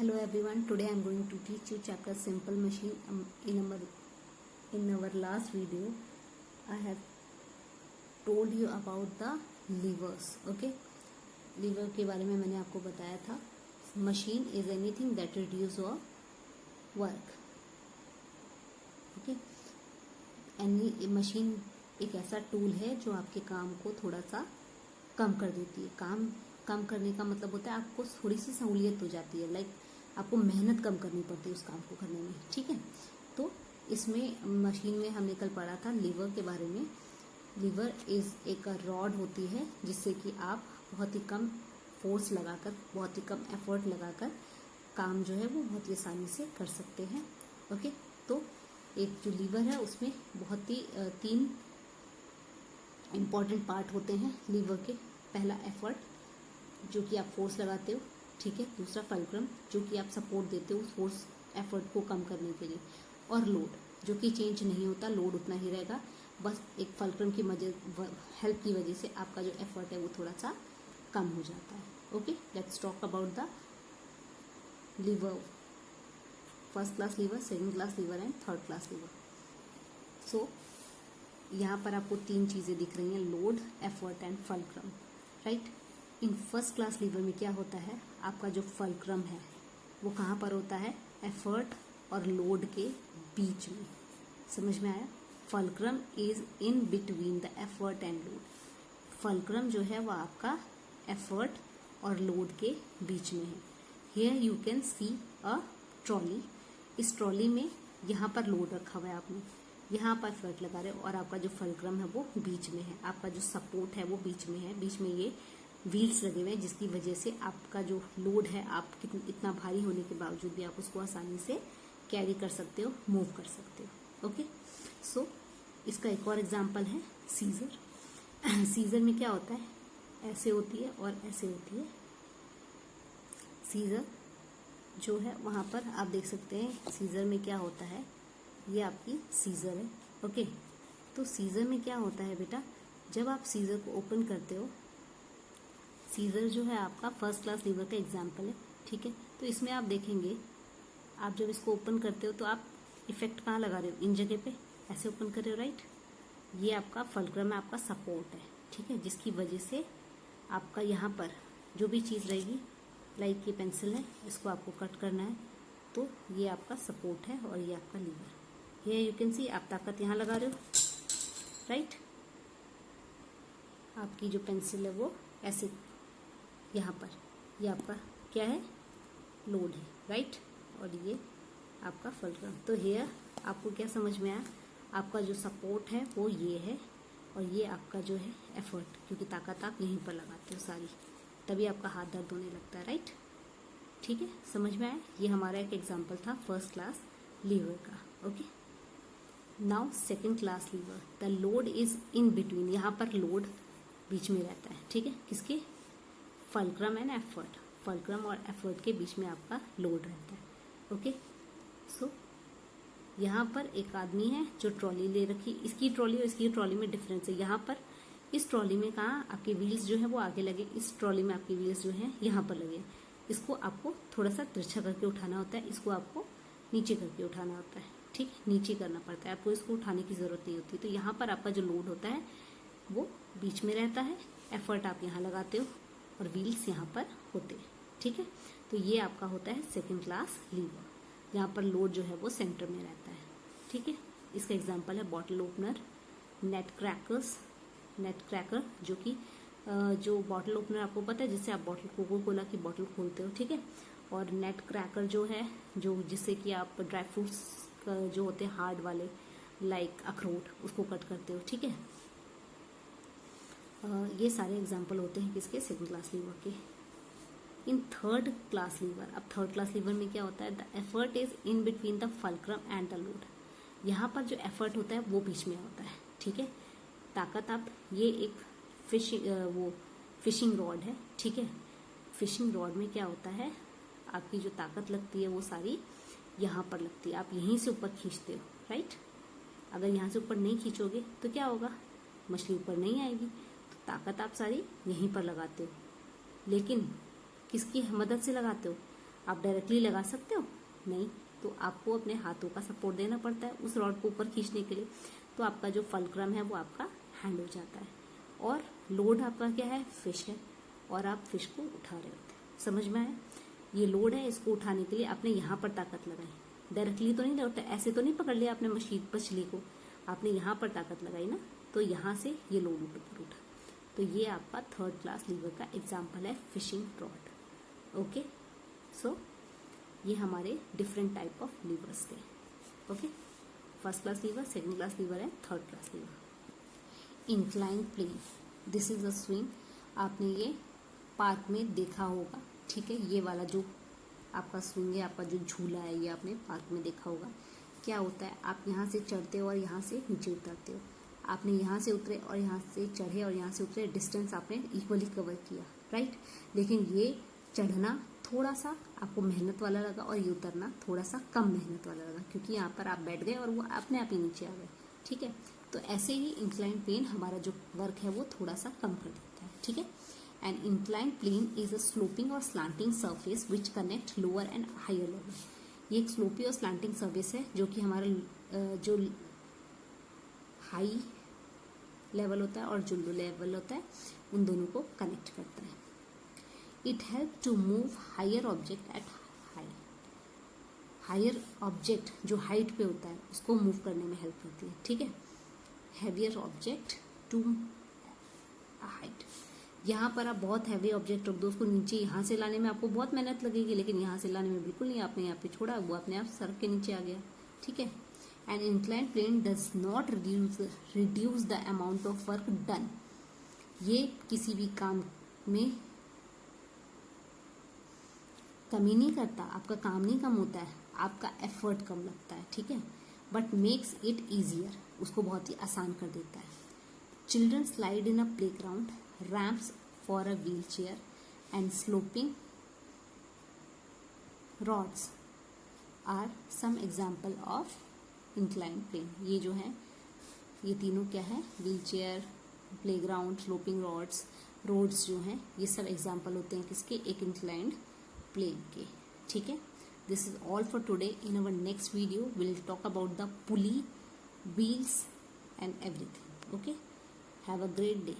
Hello everyone, today I am going to teach you chapter simple machine. In our last video I have told you about the levers. Okay, lever के बारे में मैंने आपको बताया था. Machine is anything that reduce your work. Okay, machine एक ऐसा tool है जो आपके काम को थोड़ा सा कम कर देती है. काम कम करने का मतलब होता है आपको थोड़ी सी सहूलियत हो जाती है, लाइक आपको मेहनत कम करनी पड़ती है उस काम को करने में. ठीक है, तो इसमें मशीन में हमने कल पढ़ा था लीवर के बारे में. लीवर इज एक रॉड होती है जिससे कि आप बहुत ही कम फोर्स लगाकर, बहुत ही कम एफर्ट लगाकर काम जो है वो बहुत ही आसानी से कर सकते हैं. ओके, तो एक जो लीवर है उसमें बहुत ही 3 इम्पॉर्टेंट पार्ट होते हैं लीवर के. पहला एफर्ट जो कि आप फोर्स लगाते हो, ठीक है. दूसरा फल्क्रम जो कि आप सपोर्ट देते हो उस फोर्स एफर्ट को कम करने के लिए. और लोड जो कि चेंज नहीं होता, लोड उतना ही रहेगा, बस एक फल्क्रम की हेल्प की वजह से आपका जो एफर्ट है वो थोड़ा सा कम हो जाता है. Okay, let's talk about the lever. First class lever, second class lever and third class lever. So यहाँ पर आपको 3 चीज़ें दिख रही हैं, load, effort and fulcrum. Right. इन फर्स्ट क्लास लीवर में क्या होता है, आपका जो फल्क्रम है वो कहाँ पर होता है, एफर्ट और लोड के बीच में. समझ में आया? Fulcrum is in between the effort and load. Fulcrum जो है वो आपका एफर्ट और लोड के बीच में है. Here you can see a trolley. इस ट्रॉली में यहाँ पर लोड रखा हुआ है आपने, यहाँ पर एफर्ट लगा रहे हो और आपका जो फल्क्रम है वो बीच में है, आपका जो सपोर्ट है वो बीच में है. बीच में ये व्हील्स लगे हुए हैं जिसकी वजह से आपका जो लोड है, आप इतना भारी होने के बावजूद भी आप उसको आसानी से कैरी कर सकते हो, मूव कर सकते हो. ओके, सो इसका एक और एग्जांपल है सीजर. सीजर में क्या होता है, ऐसे होती है और ऐसे होती है. सीजर जो है वहाँ पर आप देख सकते हैं सीजर में क्या होता है, ये आपकी सीजर है. ओके, तो सीजर में क्या होता है बेटा, जब आप सीजर को ओपन करते हो, सीजर जो है आपका फर्स्ट क्लास लीवर का एग्जाम्पल है. ठीक है, तो इसमें आप देखेंगे, आप जब इसको ओपन करते हो तो आप इफेक्ट कहाँ लगा रहे हो, इन जगह पे ऐसे ओपन कर रहे हो. राइट, ये आपका फल्क्रम है, आपका सपोर्ट है. ठीक है, जिसकी वजह से आपका यहाँ पर जो भी चीज़ रहेगी, लाइक ये पेंसिल है, इसको आपको कट करना है, तो ये आपका सपोर्ट है और ये आपका लीवर. ये यू कैन सी, आप ताकत यहाँ लगा रहे हो. राइट, आपकी जो पेंसिल है वो ऐसे यहाँ पर, ये आपका क्या है, लोड है. राइट, और ये आपका फल्क्रम. तो हेयर आपको क्या समझ में आया, आपका जो सपोर्ट है वो ये है और ये आपका जो है एफर्ट, क्योंकि ताकत आप यहीं पर लगाते हो सारी, तभी आपका हाथ दर्द होने लगता है. राइट, ठीक है, समझ में आया. ये हमारा एक एग्जाम्पल था फर्स्ट क्लास लीवर का. Okay, now second class lever. The load is in between. यहाँ पर लोड बीच में रहता है. ठीक है, किसके, फल्क्रम एंड एफर्ट. फल्क्रम और एफर्ट के बीच में आपका लोड रहता है. ओके, सो यहाँ पर एक आदमी है जो ट्रॉली ले रखी. इसकी ट्रॉली और इसकी ट्रॉली में डिफरेंस है. यहाँ पर इस ट्रॉली में कहाँ आपके व्हील्स जो है वो आगे लगे, इस ट्रॉली में आपके व्हील्स जो है यहाँ पर लगे. इसको आपको थोड़ा सा तिरछा करके उठाना होता है, इसको आपको नीचे करके उठाना होता है. ठीक है, नीचे करना पड़ता है आपको, इसको उठाने की जरूरत नहीं होती. तो यहाँ पर आपका जो लोड होता है वो बीच में रहता है, एफर्ट आप यहाँ लगाते हो और व्हील्स यहाँ पर होते हैं. ठीक है, तो ये आपका होता है सेकंड क्लास लीवर, जहाँ पर लोड जो है वो सेंटर में रहता है. ठीक है, इसका एग्जांपल है bottle opener, net crackers. Net cracker जो कि जो बॉटल ओपनर आपको पता है जिससे आप बॉटल कोको कोला की बॉटल खोलते हो. ठीक है, और नेट क्रैकर जो है जो जिससे कि आप ड्राई फ्रूट्स जो होते हैं हार्ड वाले, लाइक अखरोट, उसको कट करते हो. ठीक है, ये सारे एग्जाम्पल होते हैं किसके, सेकंड क्लास लीवर के. इन थर्ड क्लास लीवर, अब थर्ड क्लास लीवर में क्या होता है, the effort is in between the fulcrum and the load. यहाँ पर जो एफर्ट होता है वो बीच में होता है. ठीक है, ताकत आप, ये एक फिशिंग रॉड है. ठीक है, फिशिंग रॉड में क्या होता है, आपकी जो ताकत लगती है वो सारी यहाँ पर लगती है, आप यहीं से ऊपर खींचते हो. राइट, अगर यहाँ से ऊपर नहीं खींचोगे तो क्या होगा, मछली ऊपर नहीं आएगी. तो ताकत आप सारी यहीं पर लगाते हो, लेकिन किसकी मदद से लगाते हो, आप डायरेक्टली लगा सकते हो? नहीं, तो आपको अपने हाथों का सपोर्ट देना पड़ता है उस रॉड को ऊपर खींचने के लिए। तो आपका जो फलक्रम है वो आपका हैंड हो जाता है, और लोड आपका क्या है? फिश है, और आप फिश को उठा रहे होते हैं। समझ में आया? ये लोड है, इसको उठाने के लिए आपने यहाँ पर ताकत लगाई, डायरेक्टली तो नहीं लौटा, ऐसे तो नहीं पकड़ लिया आपने मछली को, आपने यहाँ पर ताकत लगाई ना, तो यहाँ से ये लोड ऊपर उठा। तो ये आपका थर्ड क्लास लीवर का एग्जाम्पल है, फिशिंग रॉड। ओके, सो ये हमारे डिफरेंट टाइप ऑफ लीवर्स थे। Okay, first class lever, second class lever है, third class lever. Incline plane, this is a swing. आपने ये पार्क में देखा होगा, ठीक है? ये वाला जो आपका स्विंग है, आपका जो झूला है, ये आपने पार्क में देखा होगा। क्या होता है, आप यहाँ से चढ़ते हो और यहाँ से नीचे उतरते हो। आपने यहाँ से उतरे और यहाँ से चढ़े और यहाँ से उतरे, डिस्टेंस आपने इक्वली कवर किया, राइट? लेकिन ये चढ़ना थोड़ा सा आपको मेहनत वाला लगा और ये उतरना थोड़ा सा कम मेहनत वाला लगा, क्योंकि यहाँ पर आप बैठ गए और वो अपने आप ही नीचे आ गए, ठीक है? तो ऐसे ही इंक्लाइन प्लेन हमारा जो वर्क है वो थोड़ा सा कम कर देता है, ठीक है? An inclined plane is a sloping or slanting surface which connect lower and higher level. ये एक स्लोपी और स्लैंटिंग सर्फेस है जो कि हमारा जो हाई लेवल होता है और जो लो लेवल होता है उन दोनों को कनेक्ट करता है। It help to move higher object at high. Higher object जो हाइट पे होता है उसको मूव करने में हेल्प करती है, ठीक है? हैवियर ऑब्जेक्ट टू हाइट, यहाँ पर आप बहुत हैवी ऑब्जेक्ट रख दो, उसको नीचे यहाँ से लाने में आपको बहुत मेहनत लगेगी, लेकिन यहाँ से लाने में बिल्कुल नहीं, आपने यहाँ पे छोड़ा, वो अपने आप सर के नीचे आ गया, ठीक है? An incline plane does not reduce the amount of work done. ये किसी भी काम में कमी नहीं करता, आपका काम नहीं कम होता है, आपका एफर्ट कम लगता है, ठीक है? बट मेक्स इट ईजियर, उसको बहुत ही आसान कर देता है। Children slide in a play ground, ramps for a wheelchair and sloping rods are some example of inclined plane। ये जो है ये तीनों क्या है? Wheelchair, playground, sloping rods, roads जो हैं ये सब एग्जाम्पल होते हैं किसके? एक इंक्लाइंड प्लेन के, ठीक है? This is all for today. In our next video will talk about the pulley, wheels and everything. Okay, have a great day.